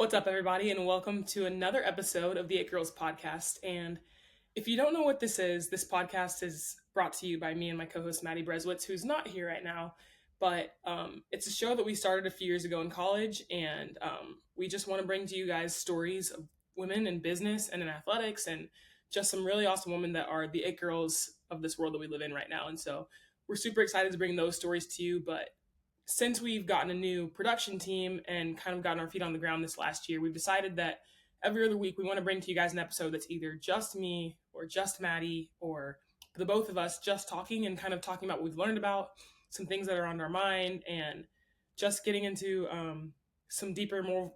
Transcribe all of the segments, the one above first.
What's up, everybody, and welcome to another episode of the It Girls podcast. And if you don't know what this podcast is brought to you by me and my co-host Maddie Berezowitz, who's not here right now. But it's a show that we started a few years ago in college, and we just want to bring to you guys stories of women in business and in athletics, and just some really awesome women that are the It Girls of this world that we live in right now. And so we're super excited to bring those stories to you. But since we've gotten a new production team and kind of gotten our feet on the ground this last year, we've decided that every other week we want to bring to you guys an episode that's either just me or just Maddie or the both of us just talking and kind of talking about what we've learned about, some things that are on our mind, and just getting into some deeper, more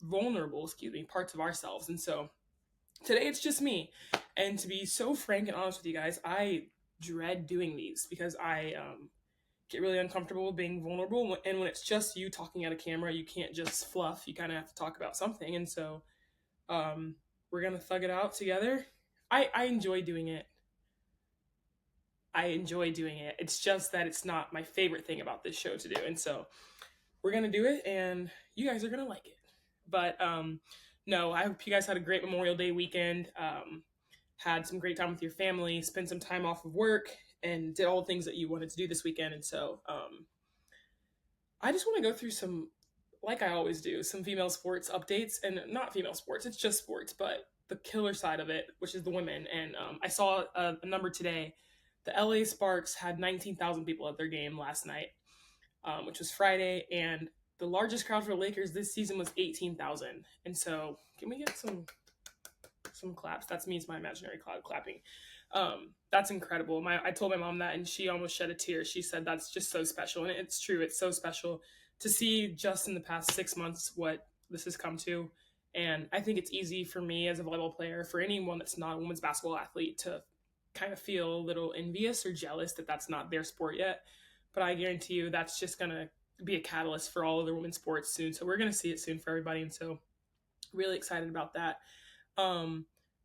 vulnerable, parts of ourselves. And so today it's just me. And to be so frank and honest with you guys, I dread doing these because I get really uncomfortable being vulnerable. And when it's just you talking at a camera, you can't just fluff. You kind of have to talk about something. And so we're going to thug it out together. I enjoy doing it. It's just that it's not my favorite thing about this show to do. And so we're going to do it, and you guys are going to like it. But no, I hope you guys had a great Memorial Day weekend. Had some great time with your family, spent some time off of work, and did all the things that you wanted to do this weekend. And so I just want to go through some, like I always do, some female sports updates. And not female sports, it's just sports, but the killer side of it, which is the women. And I saw a number today. The LA Sparks had 19,000 people at their game last night, which was Friday. And the largest crowd for the Lakers this season was 18,000. And so can we get some claps? That's me, it's my imaginary cloud clapping. That's incredible. I told my mom that, and she almost shed a tear. She said that's just so special, and it's true. It's so special to see just in the past 6 months what this has come to. And I think it's easy for me as a volleyball player, for anyone that's not a women's basketball athlete, to kind of feel a little envious or jealous that that's not their sport yet. But I guarantee you that's just going to be a catalyst for all other women's sports soon. So we're going to see it soon for everybody. And so really excited about that.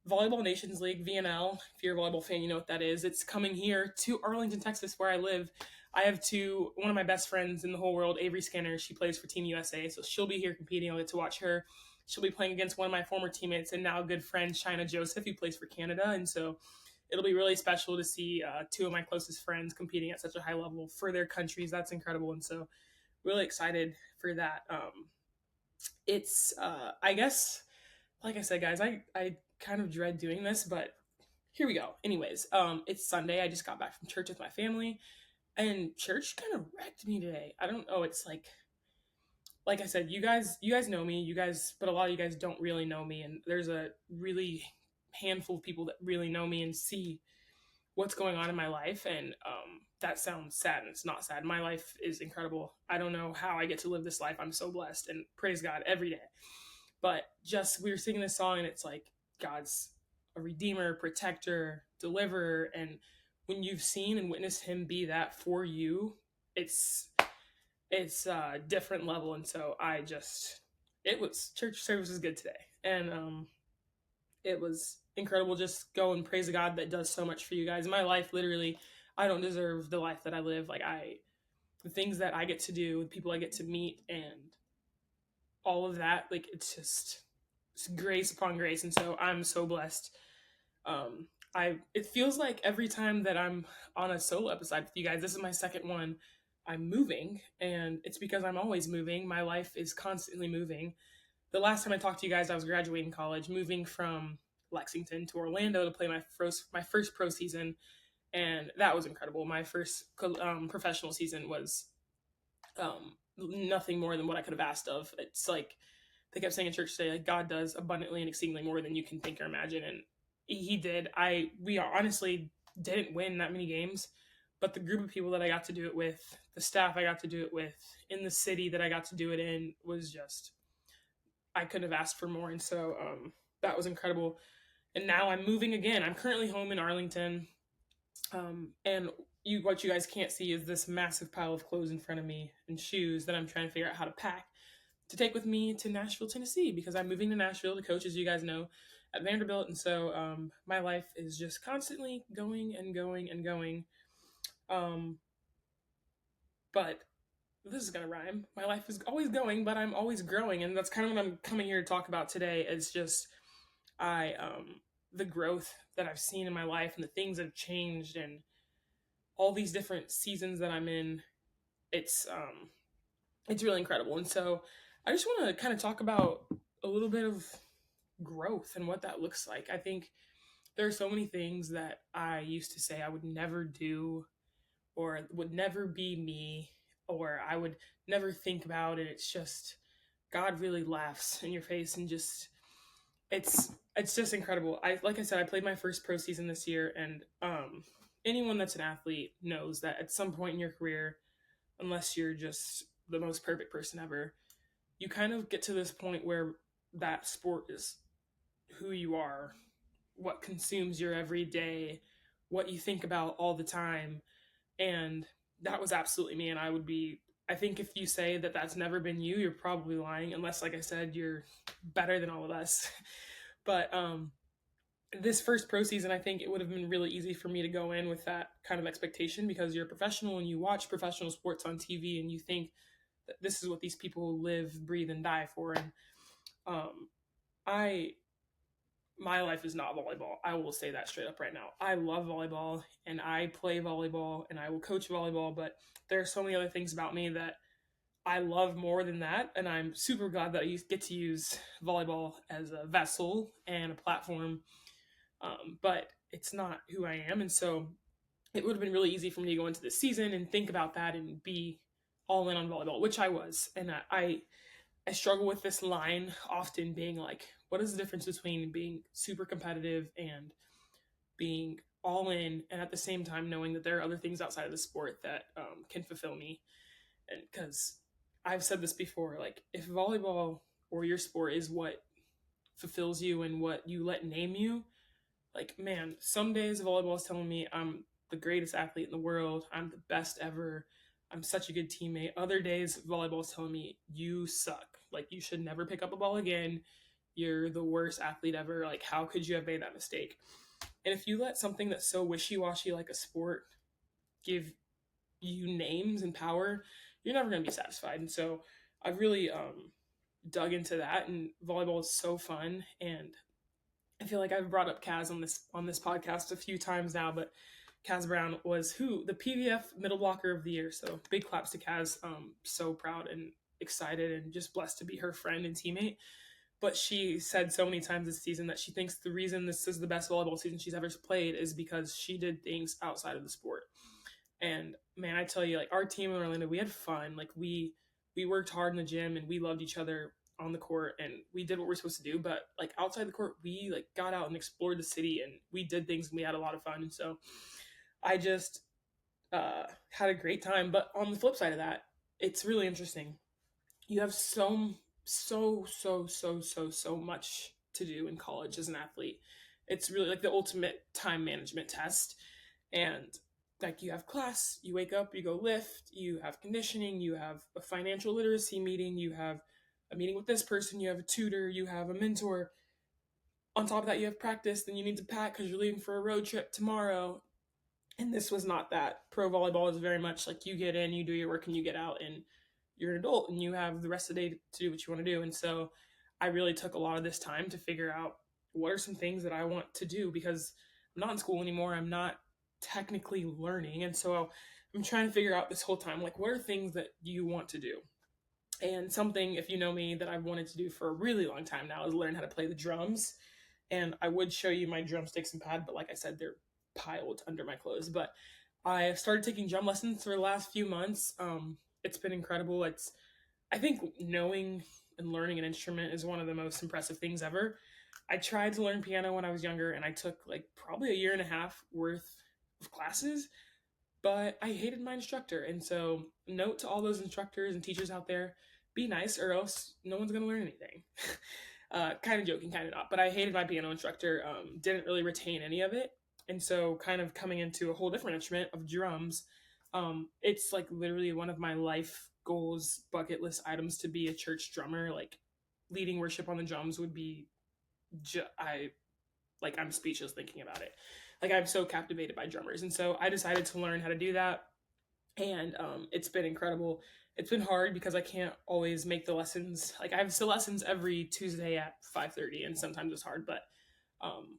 Volleyball Nations League, VNL, if you're a volleyball fan, you know what that is. It's coming here to Arlington, Texas, where I live. I have one of my best friends in the whole world, Avery Skinner. She plays for Team USA, so she'll be here competing. I'll get to watch her. She'll be playing against one of my former teammates and now good friend, China Joseph, who plays for Canada. And so it'll be really special to see two of my closest friends competing at such a high level for their countries. That's incredible. And so really excited for that. It's, I guess, like I said, guys, I kind of dread doing this, but here we go. Anyways, it's Sunday. I just got back from church with my family, and church kind of wrecked me today. I don't know. It's like I said, you guys know me, but a lot of you guys don't really know me, and there's a really handful of people that really know me and see what's going on in my life. And that sounds sad, and it's not sad. My life is incredible. I don't know how I get to live this life. I'm so blessed, and praise God every day. But just, we were singing this song, and it's like God's a redeemer, protector, deliverer. And when you've seen and witnessed him be that for you, it's a different level. And so church service was good today. And it was incredible. Just go and praise a God that does so much for you guys. My life, literally, I don't deserve the life that I live. The things that I get to do, the people I get to meet, and all of that, it's grace upon grace. And so I'm so blessed. It feels like every time that I'm on a solo episode with you guys, this is my second one, I'm moving, and it's because I'm always moving. My life is constantly moving. The last time I talked to you guys, I was graduating college, moving from Lexington to Orlando to play my first pro season, and that was incredible. My first professional season was nothing more than what I could have asked of. It's like they kept saying in church today, like, God does abundantly and exceedingly more than you can think or imagine, and he did. We honestly didn't win that many games, but the group of people that I got to do it with, the staff I got to do it with, in the city that I got to do it in, was just, I couldn't have asked for more. And so that was incredible. And now I'm moving again. I'm currently home in Arlington, and what you guys can't see is this massive pile of clothes in front of me and shoes that I'm trying to figure out how to pack to take with me to Nashville, Tennessee, because I'm moving to Nashville to coach, as you guys know, at Vanderbilt. And so my life is just constantly going and going and going. But this is gonna rhyme. My life is always going, but I'm always growing, and that's kind of what I'm coming here to talk about today. Is just I the growth that I've seen in my life and the things that have changed and all these different seasons that I'm in. It's really incredible, and so I just want to kind of talk about a little bit of growth and what that looks like. I think there are so many things that I used to say I would never do or would never be me or I would never think about, and it's just God really laughs in your face and just it's just incredible. I like I said, I played my first pro season this year, and anyone that's an athlete knows that at some point in your career, unless you're just the most perfect person ever, you kind of get to this point where that sport is who you are, what consumes your everyday, what you think about all the time. And that was absolutely me. And I think if you say that that's never been you, you're probably lying, unless, like I said, you're better than all of us. But this first pro season, I think it would have been really easy for me to go in with that kind of expectation because you're a professional and you watch professional sports on TV and you think that this is what these people live, breathe, and die for. And um, I my life is not volleyball. I will say that straight up right now. I love volleyball and I play volleyball and I will coach volleyball, but there are so many other things about me that I love more than that. And I'm super glad that I get to use volleyball as a vessel and a platform. But it's not who I am. And so it would have been really easy for me to go into this season and think about that and be all in on volleyball, which I was. And I struggle with this line often being like, what is the difference between being super competitive and being all in, and at the same time knowing that there are other things outside of the sport that can fulfill me? And because I've said this before, like if volleyball or your sport is what fulfills you and what you let name you, like man, some days volleyball is telling me I'm the greatest athlete in the world, I'm the best ever, I'm such a good teammate. Other days volleyball is telling me you suck, like you should never pick up a ball again, you're the worst athlete ever, like how could you have made that mistake? And if you let something that's so wishy-washy like a sport give you names and power, you're never going to be satisfied. And so I've really dug into that, and volleyball is so fun. And I feel like I've brought up Kaz on this podcast a few times now, but Kaz Brown was the PVF middle blocker of the year. So big claps to Kaz. So proud and excited and just blessed to be her friend and teammate. But she said so many times this season that she thinks the reason this is the best volleyball season she's ever played is because she did things outside of the sport. And man, I tell you, like our team in Orlando, we had fun. Like we worked hard in the gym and we loved each other on the court and we did what we're supposed to do. But like outside the court, we like got out and explored the city and we did things and we had a lot of fun. And so I just had a great time. But on the flip side of that, it's really interesting. You have so much to do in college as an athlete. It's really like the ultimate time management test. And like you have class, you wake up, you go lift, you have conditioning, you have a financial literacy meeting, you have a meeting with this person, you have a tutor, you have a mentor. On top of that, you have practice, then you need to pack because you're leaving for a road trip tomorrow. And this was not that. Pro volleyball is very much like you get in, you do your work, and you get out, and you're an adult, and you have the rest of the day to do what you want to do. And so I really took a lot of this time to figure out what are some things that I want to do because I'm not in school anymore. I'm not technically learning. And so I'm trying to figure out this whole time, like, what are things that you want to do? And something, if you know me, that I've wanted to do for a really long time now is learn how to play the drums. And I would show you my drumsticks and pad, but like I said, they're piled under my clothes. But I started taking drum lessons for the last few months. It's been incredible. I think knowing and learning an instrument is one of the most impressive things ever. I tried to learn piano when I was younger, and I took like probably a year and a half worth of classes, but I hated my instructor. And so, note to all those instructors and teachers out there, be nice or else no one's going to learn anything. Kind of joking, kind of not. But I hated my piano instructor, didn't really retain any of it. And so, kind of coming into a whole different instrument of drums, it's like literally one of my life goals, bucket list items to be a church drummer. Like leading worship on the drums would be, I'm speechless thinking about it. Like I'm so captivated by drummers. And so I decided to learn how to do that. And it's been incredible. it's been hard because I can't always make the lessons. Like, I have still lessons every Tuesday at 5:30, and sometimes it's hard, but um,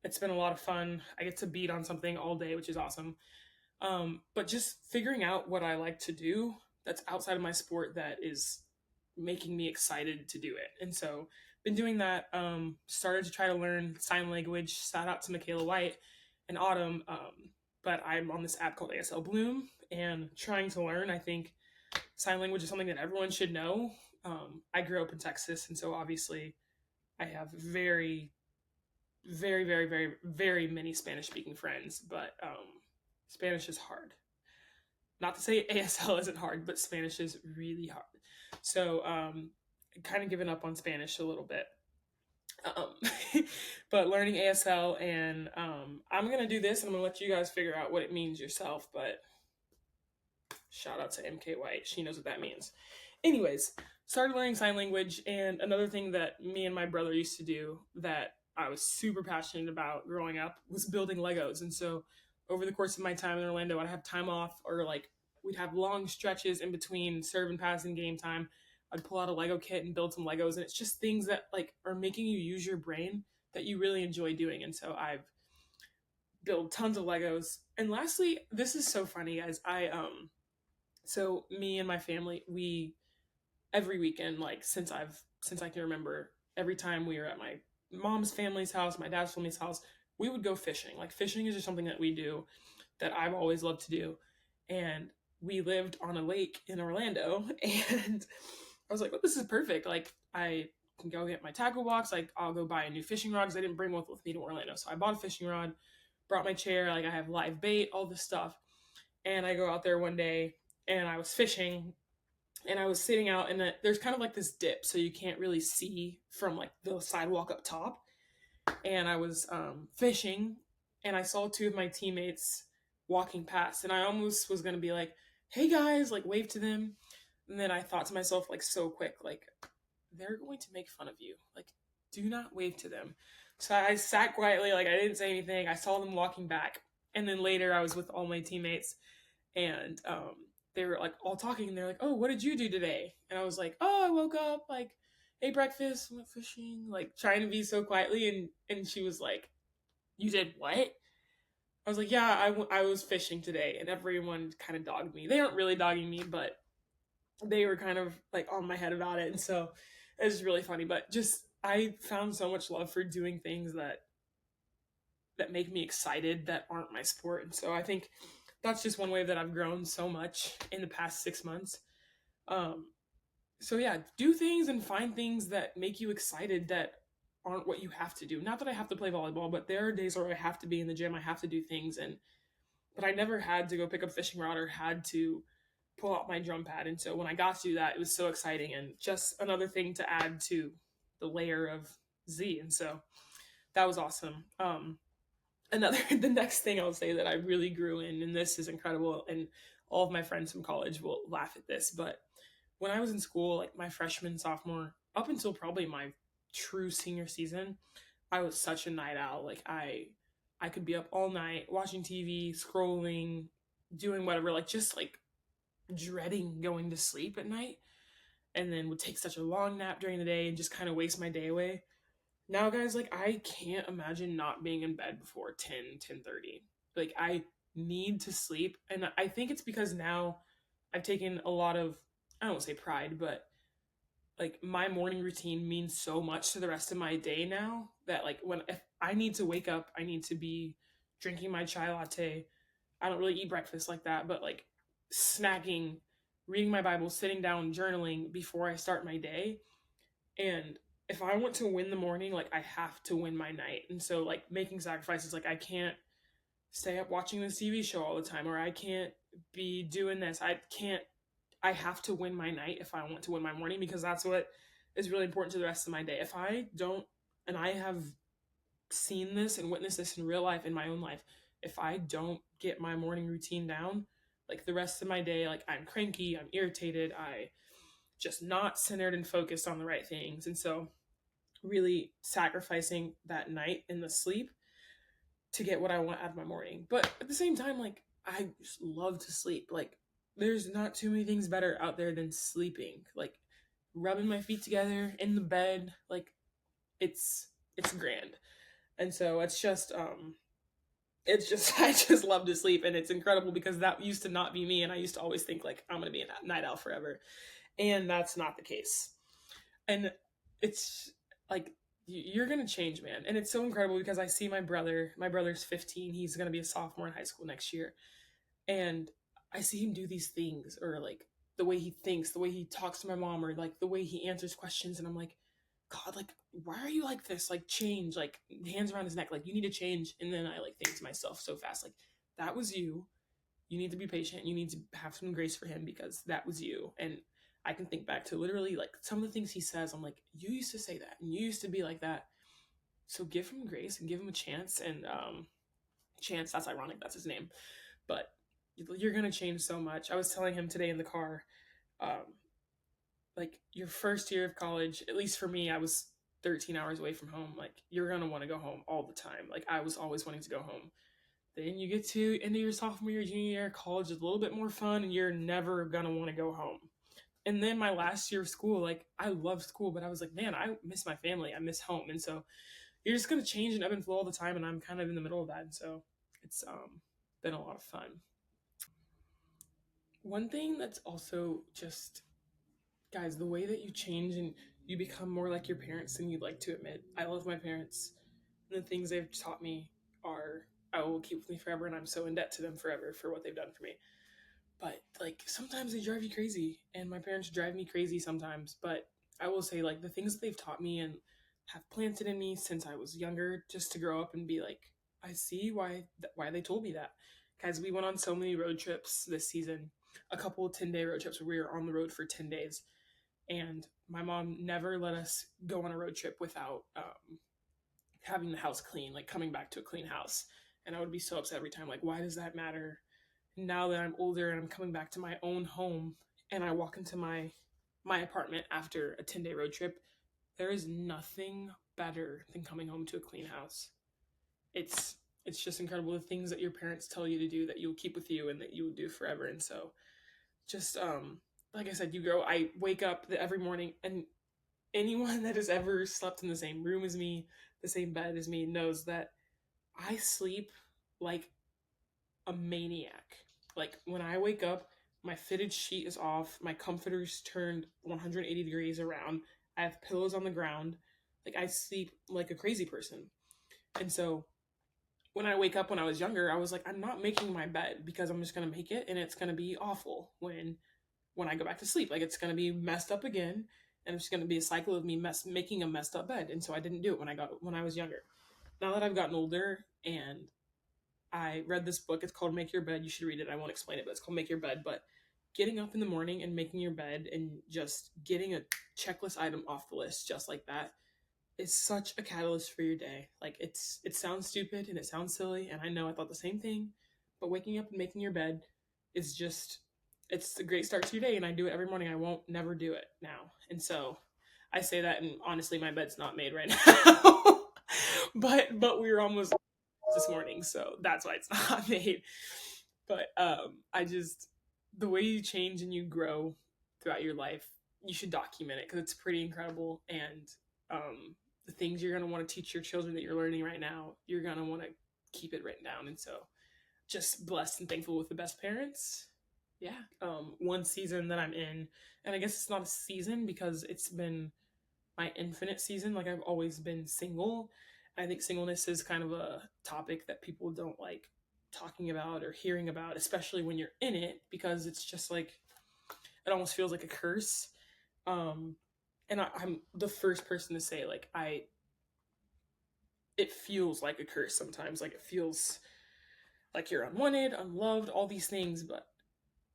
it's been a lot of fun. I get to beat on something all day, which is awesome. But just figuring out what I like to do that's outside of my sport that is making me excited to do it. And so been doing that. Started to try to learn sign language. Shout out to Michaela White and Autumn. But I'm on this app called ASL Bloom and trying to learn. I think sign language is something that everyone should know. I grew up in Texas, and so obviously I have very, very, very, very, very many Spanish speaking friends, but Spanish is hard. Not to say ASL isn't hard, but Spanish is really hard. So kind of given up on Spanish a little bit. But learning ASL, and I'm going to do this and I'm going to let you guys figure out what it means yourself, but shout out to MK White. She knows what that means. Anyways, started learning sign language, and another thing that me and my brother used to do that I was super passionate about growing up was building Legos. And so over the course of my time in Orlando, I'd have time off, or like we'd have long stretches in between serve and pass and game time. I'd pull out a Lego kit and build some Legos, and it's just things that like are making you use your brain that you really enjoy doing. And so I've built tons of Legos. And lastly, this is so funny, guys. So me and my family, we every weekend, like since I can remember, every time we were at my mom's family's house, my dad's family's house, we would go fishing. Like fishing is just something that we do that I've always loved to do. And we lived on a lake in Orlando, and I was like, well, this is perfect. Like I can go get my tackle box. Like I'll go buy a new fishing rod because I didn't bring one with me to Orlando. So I bought a fishing rod, brought my chair. Like I have live bait, all this stuff. And I go out there one day and I was fishing, and I was sitting out, and there's kind of like this dip, so you can't really see from like the sidewalk up top. And I was fishing, and I saw two of my teammates walking past, and I almost was gonna be like, "Hey guys," like wave to them, and then I thought to myself, like so quick, like they're going to make fun of you, like do not wave to them. So I sat quietly, like I didn't say anything. I saw them walking back, and then later I was with all my teammates, and they were like all talking, and they're like, "Oh, what did you do today?" And I was like, "Oh, I woke up, like ate breakfast, went fishing," like trying to be so quietly. And she was like, "You did what?" I was like, "Yeah, I was fishing today." And everyone kind of dogged me. They aren't really dogging me, but they were kind of like on my head about it. And so it was really funny. But just I found so much love for doing things that make me excited that aren't my sport. And so I think that's just one way that I've grown so much in the past 6 months. So yeah, do things and find things that make you excited that aren't what you have to do. Not that I have to play volleyball, but there are days where I have to be in the gym, I have to do things, but I never had to go pick up a fishing rod or had to pull out my drum pad. And so when I got to do that, it was so exciting and just another thing to add to the layer of Z. And so that was awesome. The next thing I'll say that I really grew in, and this is incredible, and all of my friends from college will laugh at this, but when I was in school, like my freshman, sophomore, up until probably my true senior season, I was such a night owl. Like I could be up all night watching TV, scrolling, doing whatever, like just like dreading going to sleep at night, and then would take such a long nap during the day and just kind of waste my day away. Now, guys, like I can't imagine not being in bed before 10:30. Like I need to sleep, and I think it's because now I've taken a lot of, I don't say pride, but like my morning routine means so much to the rest of my day now that like if I need to wake up, I need to be drinking my chai latte. I don't really eat breakfast like that, but like snacking, reading my Bible, sitting down, journaling before I start my day. And if I want to win the morning, like I have to win my night. And so like making sacrifices, like I can't stay up watching this TV show all the time, or I can't be doing this. I have to win my night if I want to win my morning, because that's what is really important to the rest of my day. If I don't, and I have seen this and witnessed this in real life, in my own life, if I don't get my morning routine down, like the rest of my day, like I'm cranky, I'm irritated, I just not centered and focused on the right things. And so really sacrificing that night in the sleep to get what I want out of my morning. But at the same time, like I just love to sleep. Like there's not too many things better out there than sleeping. Like rubbing my feet together in the bed, like it's grand. And so it's just I just love to sleep, and it's incredible because that used to not be me, and I used to always think like I'm gonna be a night owl forever, and that's not the case. And it's like you're gonna change, man, and it's so incredible because I see my brother. My brother's 15. He's gonna be a sophomore in high school next year, and I see him do these things, or like the way he thinks, the way he talks to my mom, or like the way he answers questions, and I'm like, God, like, why are you like this? Like, change, like, hands around his neck, like, you need to change. And then I like think to myself so fast, like, that was you. You need to be patient. You need to have some grace for him because that was you. And I can think back to literally like some of the things he says. I'm like, you used to say that and you used to be like that. So give him grace and give him a chance. And Chance, that's ironic, that's his name. But you're gonna change so much. I was telling him today in the car, um, like your first year of college, at least for me, I was 13 hours away from home. Like you're gonna want to go home all the time. Like I was always wanting to go home. Then you get to end of your sophomore year, junior year, college is a little bit more fun, and you're never gonna want to go home. And then my last year of school, like I loved school, but I was like, man, I miss my family, I miss home, and so you're just gonna change and ebb and flow all the time, and I'm kind of in the middle of that, and so it's been a lot of fun. One thing that's also just, guys, the way that you change and you become more like your parents than you'd like to admit. I love my parents. And the things they've taught me are, I will keep with me forever, and I'm so in debt to them forever for what they've done for me. But like sometimes they drive you crazy, and my parents drive me crazy sometimes. But I will say, like, the things that they've taught me and have planted in me since I was younger, just to grow up and be like, I see why they told me that. Guys, we went on so many road trips this season, a couple of 10-day road trips where we were on the road for 10 days, and my mom never let us go on a road trip without having the house clean, like coming back to a clean house. And I would be so upset every time, like, why does that matter? Now that I'm older and I'm coming back to my own home, and I walk into my apartment after a 10-day road trip, there is nothing better than coming home to a clean house. It's just incredible, the things that your parents tell you to do that you'll keep with you and that you will do forever. And so just like I said, you grow. I wake up every morning, and anyone that has ever slept in the same room as me, the same bed as me, knows that I sleep like a maniac. Like when I wake up, my fitted sheet is off, my comforter's turned 180 degrees around, I have pillows on the ground. Like I sleep like a crazy person. And so when I wake up when I was younger, I was like, I'm not making my bed because I'm just gonna make it and it's gonna be awful when I go back to sleep. Like it's gonna be messed up again, and it's gonna be a cycle of me making a messed up bed. And so I didn't do it when I was younger. Now that I've gotten older and I read this book, it's called Make Your Bed. You should read it. I won't explain it, but it's called Make Your Bed. But getting up in the morning and making your bed and just getting a checklist item off the list just like that is such a catalyst for your day. Like it sounds stupid and it sounds silly, and I know I thought the same thing, but waking up and making your bed is just, it's a great start to your day, and I do it every morning. I won't never do it now. And so I say that, and honestly my bed's not made right now. But we were almost this morning, so that's why it's not made. But I just, the way you change and you grow throughout your life, you should document it because it's pretty incredible. And the things you're going to want to teach your children that you're learning right now, you're going to want to keep it written down. And so just blessed and thankful with the best parents. Yeah. One season that I'm in, and I guess it's not a season because it's been my infinite season. Like I've always been single. I think singleness is kind of a topic that people don't like talking about or hearing about, especially when you're in it, because it's just like, it almost feels like a curse. And I'm the first person to say, like, it feels like a curse sometimes. Like it feels like you're unwanted, unloved, all these things. But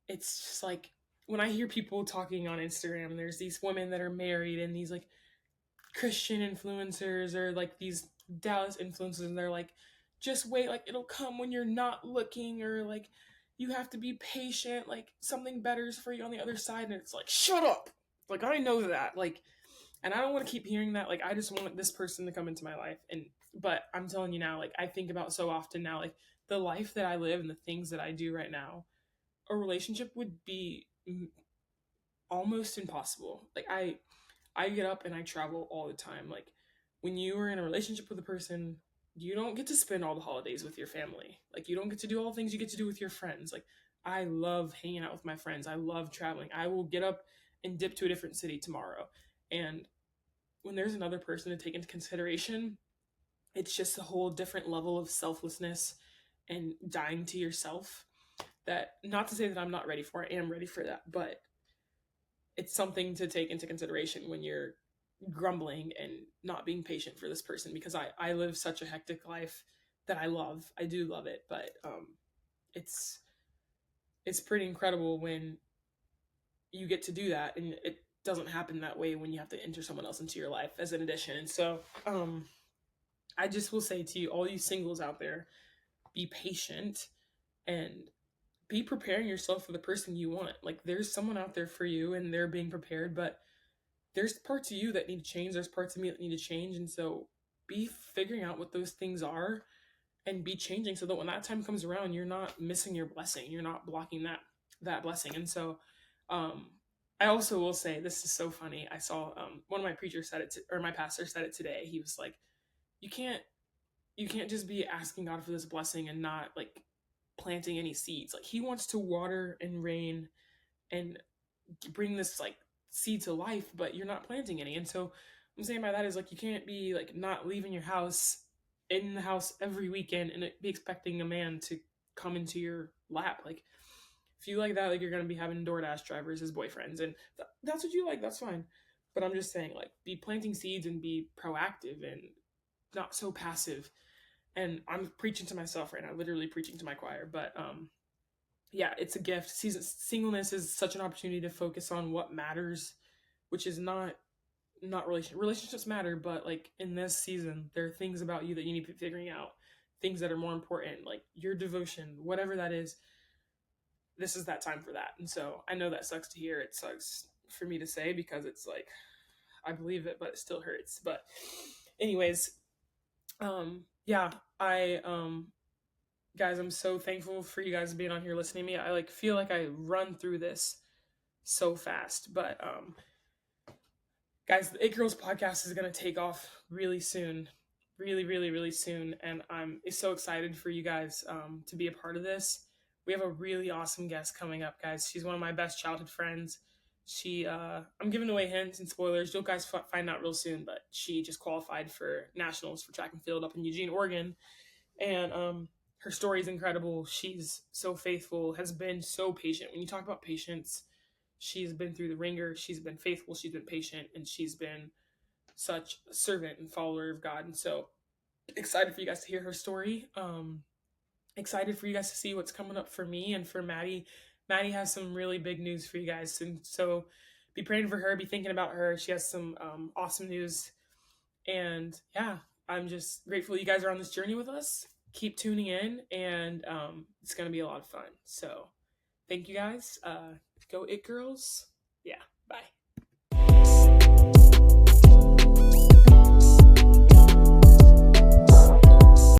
it's just like when I hear people talking on Instagram, there's these women that are married and these like Christian influencers or like these Dallas influencers, and they're like, just wait, like it'll come when you're not looking, or like you have to be patient, like something better is for you on the other side. And it's like, shut up, like I know that, like, and I don't want to keep hearing that. Like I just want this person to come into my life. And but I'm telling you now, like I think about so often now, like the life that I live and the things that I do right now, a relationship would be almost impossible. Like I get up and I travel all the time. Like when you are in a relationship with a person, you don't get to spend all the holidays with your family. Like you don't get to do all the things you get to do with your friends. Like I love hanging out with my friends. I love traveling. I will get up and dip to a different city tomorrow. And when there's another person to take into consideration, it's just a whole different level of selflessness and dying to yourself. That, not to say that I'm not ready for it, I am ready for that, but it's something to take into consideration when you're grumbling and not being patient for this person, because I live such a hectic life that I do love it, but it's pretty incredible when you get to do that, and it doesn't happen that way when you have to enter someone else into your life as an addition. And so I just will say to you, all you singles out there, be patient and be preparing yourself for the person you want. Like there's someone out there for you and they're being prepared, but there's parts of you that need to change. There's parts of me that need to change. And so be figuring out what those things are and be changing so that when that time comes around, you're not missing your blessing. You're not blocking that blessing. And so I also will say, this is so funny. I saw one of my preachers said it, or my pastor said it today. He was like, you can't just be asking God for this blessing and not like planting any seeds. Like he wants to water and rain and bring this like seed to life, but you're not planting any. And so I'm saying by that is like, you can't be like not leaving your house, in the house every weekend, and be expecting a man to come into your lap. Like if you like that, like you're going to be having DoorDash drivers as boyfriends, and that's what you like, that's fine. But I'm just saying, like, be planting seeds and be proactive and not so passive. And I'm preaching to myself right now, literally preaching to my choir. But yeah, it's a gift. Singleness is such an opportunity to focus on what matters, which is not relationships matter, but like in this season, there are things about you that you need to be figuring out, things that are more important, like your devotion, whatever that is. This is that time for that. And so I know that sucks to hear. It sucks for me to say, because it's like, I believe it, but it still hurts. But anyways, yeah, guys, I'm so thankful for you guys being on here listening to me. I like feel like I run through this so fast, but guys, the It Girls podcast is going to take off really soon, really soon. And I'm so excited for you guys to be a part of this. We have a really awesome guest coming up, guys. She's one of my best childhood friends. She, I'm giving away hints and spoilers. You'll guys find out real soon, but she just qualified for nationals for track and field up in Eugene, Oregon. And her story is incredible. She's so faithful, has been so patient. When you talk about patience, she's been through the ringer. She's been faithful. She's been patient, and she's been such a servant and follower of God. And so excited for you guys to hear her story. Excited for you guys to see what's coming up for me and for Maddie. Maddie has some really big news for you guys. And so be praying for her, be thinking about her. She has some awesome news. And yeah, I'm just grateful you guys are on this journey with us. Keep tuning in, and it's going to be a lot of fun. So thank you guys. Go It Girls. Yeah, bye.